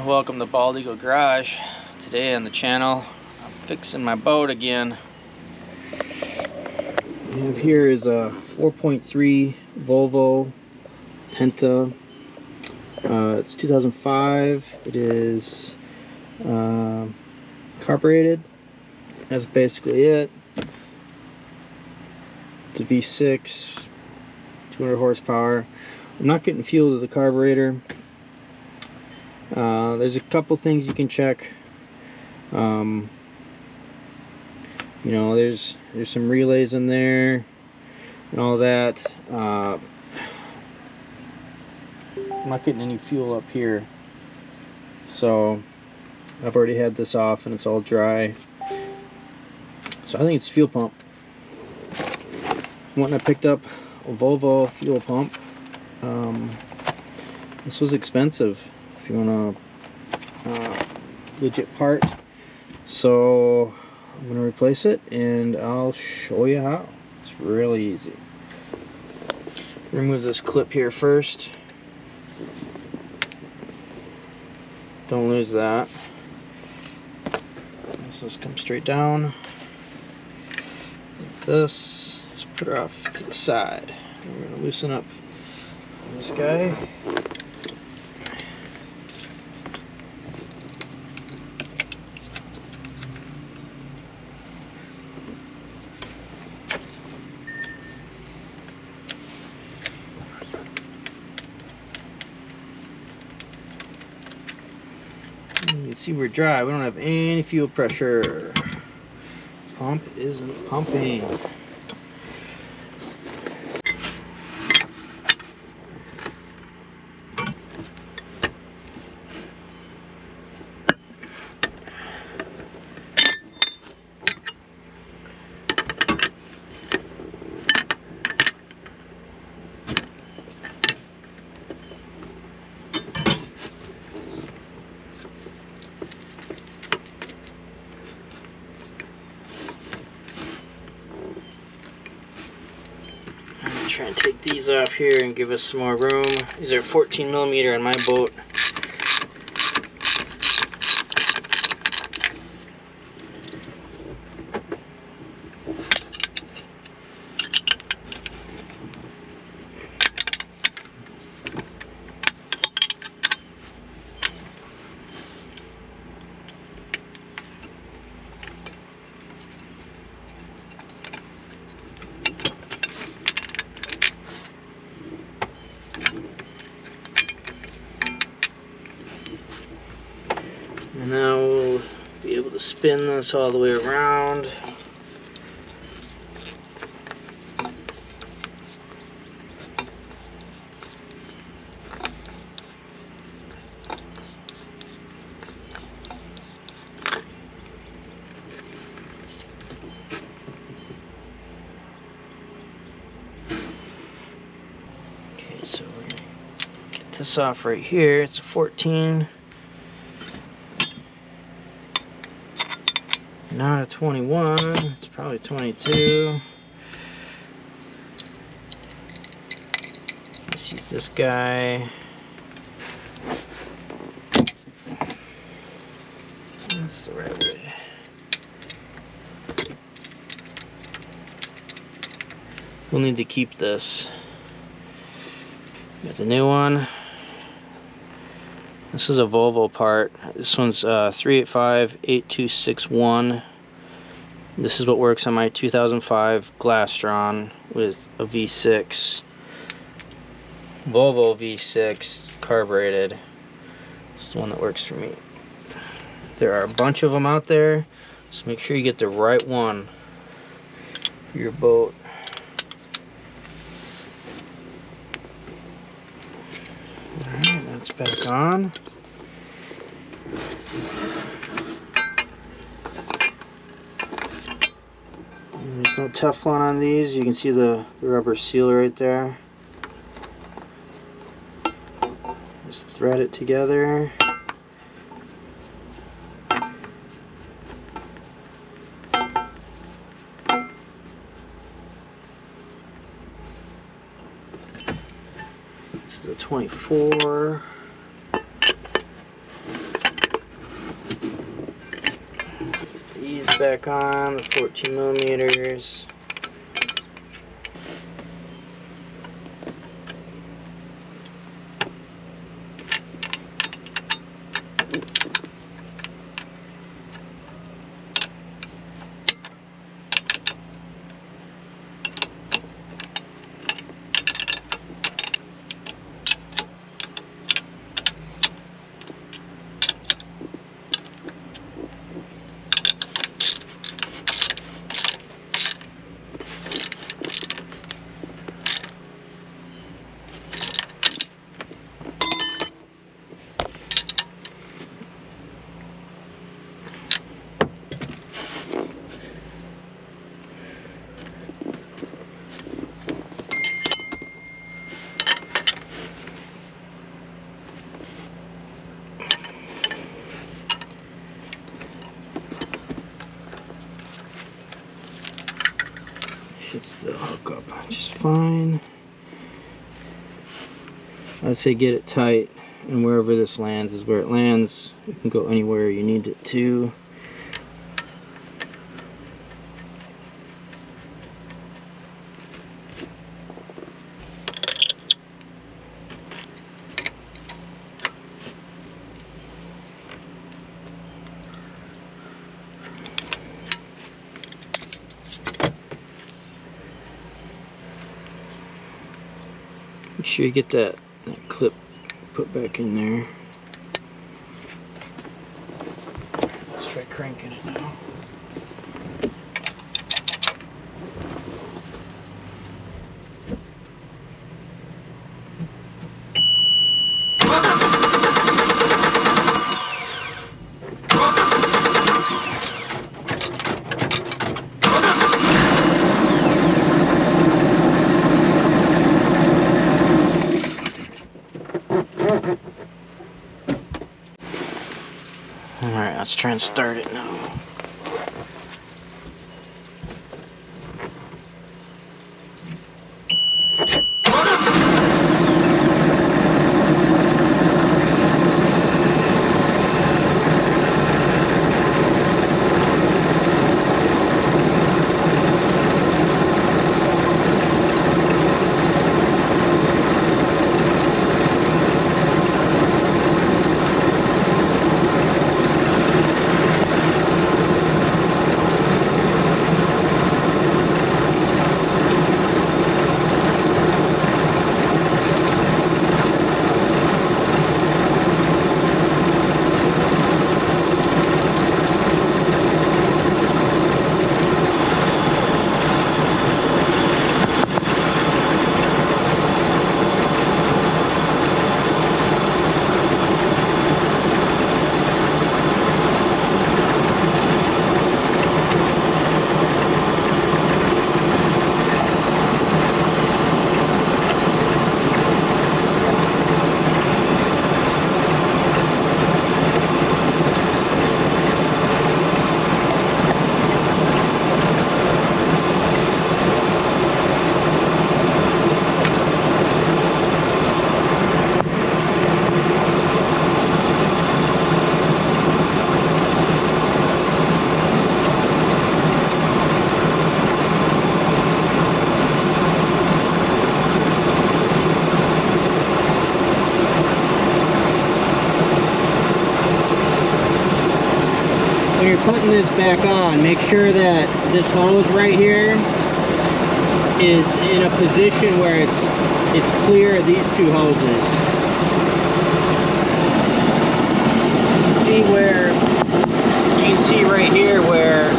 Welcome to Bald Eagle Garage. Today on the channel, I'm fixing my boat again. What we have here is a 4.3 Volvo Penta. It's 2005. It is carbureted. That's basically it. It's a V6, 200 horsepower. I'm not getting fuel to the carburetor. There's a couple things you can check. You know, there's some relays in there and all that. I'm not getting any fuel up here, so I've already had this off and it's all dry. So I think it's fuel pump. When I picked up a Volvo fuel pump, this was expensive if you want a legit part. So I'm going to replace it and I'll show you how. It's really easy. Remove this clip here first. Don't lose that. This just comes straight down. Like this. Just put her off to the side. And we're going to loosen up this guy. You can see we're dry. We don't have any fuel pressure. Pump isn't pumping. Try and take these off here and give us some more room. These are 14mm on my boat. And now we'll be able to spin this all the way around. Okay, so we're going to get this off right here. It's a 14. Not a 21, it's probably 22. Let's use this guy. That's the right way. We'll need to keep this. Got the new one. This is a Volvo part. This one's 385-8261. This is what works on my 2005 Glastron with a V6. Volvo V6 carbureted. It's the one that works for me. There are a bunch of them out there, so make sure you get the right one for your boat. Alright, that's back on. There's no Teflon on these. You can see the rubber seal right there. Just thread it together. This is a 24. back on, the 14 millimeters. Should still hook up just fine. I'd say get it tight, and wherever this lands is where it lands. You can go anywhere you need it to. Make sure you get that clip put back in there. Let's try cranking it now. Alright, let's try and start it now. When you're putting this back on, make sure that this hose right here is in a position where it's clear of these two hoses. See where you can see right here where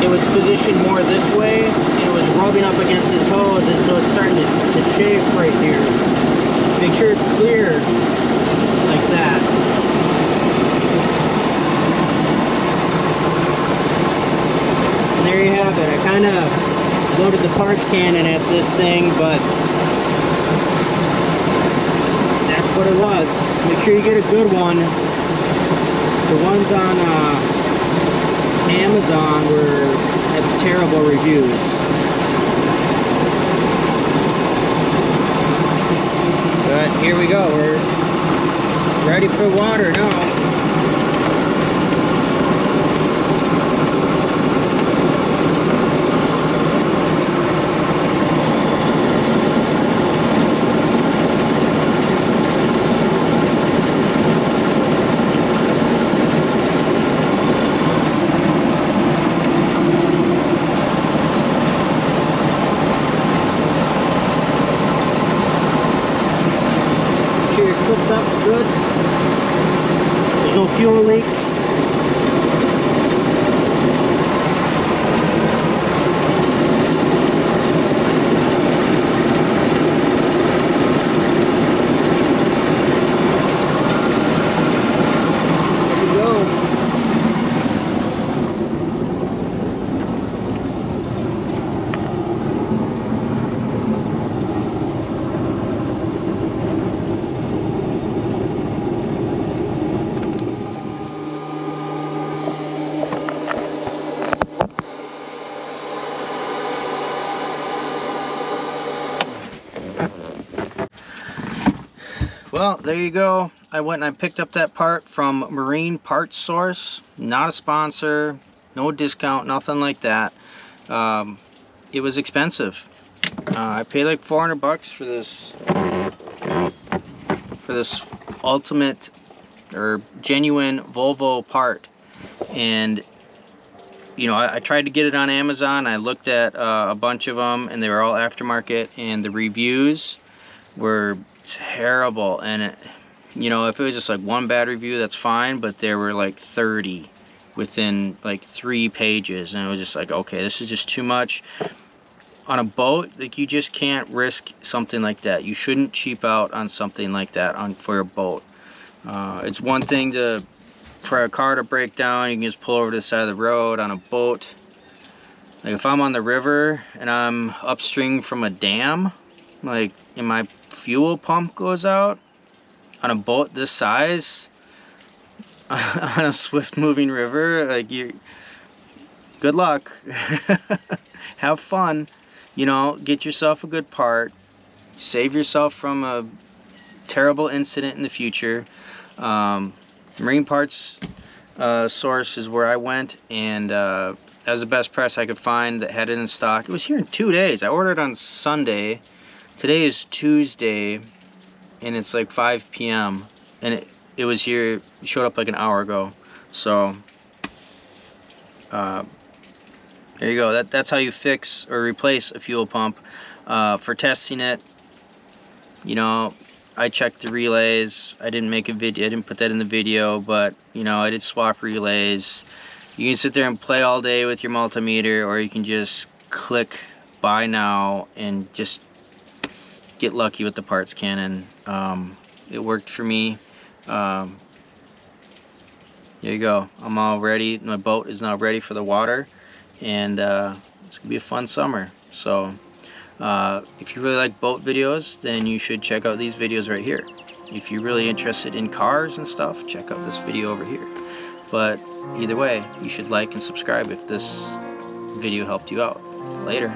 it was positioned more this way, and it was rubbing up against this hose, and so it's starting to chafe right here. Make sure it's clear like that. There you have it. I kind of loaded the parts cannon at this thing, but that's what it was. Make sure you get a good one. The ones on Amazon have terrible reviews. But here we go. We're ready for water now. hooked up good. There's no fuel leaks. Well, there you go. I went and I picked up that part from Marine Parts Source. Not a sponsor, no discount, nothing like that. It was expensive. I paid like 400 bucks for this ultimate or genuine Volvo part. And you know, I tried to get it on Amazon. I looked at a bunch of them, and they were all aftermarket, and the reviews were terrible. And you know, if it was just like one bad review, that's fine, but there were like 30 within like 3 pages, and it was just like, okay, this is just too much. On a boat, like, you just can't risk something like that. You shouldn't cheap out on something like that for a boat. It's one thing for a car to break down, you can just pull over to the side of the road. On a boat, like if I'm on the river and I'm upstream from a dam, like, and my fuel pump goes out on a boat this size on a swift moving river, like, good luck. Have fun, you know, get yourself a good part, save yourself from a terrible incident in the future. Marine Parts Source is where I went, and that was the best price I could find that had it in stock. It was here in 2 days. I ordered on Sunday. Today is Tuesday, and it's like 5 p.m. and it was here. It showed up like an hour ago. So there you go. That's how you fix or replace a fuel pump. For testing it, you know, I checked the relays. I didn't make a video. I didn't put that in the video, but you know, I did swap relays. You can sit there and play all day with your multimeter, or you can just click buy now and just get lucky with the parts cannon. It worked for me. There you go. I'm all ready. My boat is now ready for the water, and it's gonna be a fun summer. So if you really like boat videos, then you should check out these videos right here. If you're really interested in cars and stuff, check out this video over here. But either way, you should like and subscribe if this video helped you out. Later.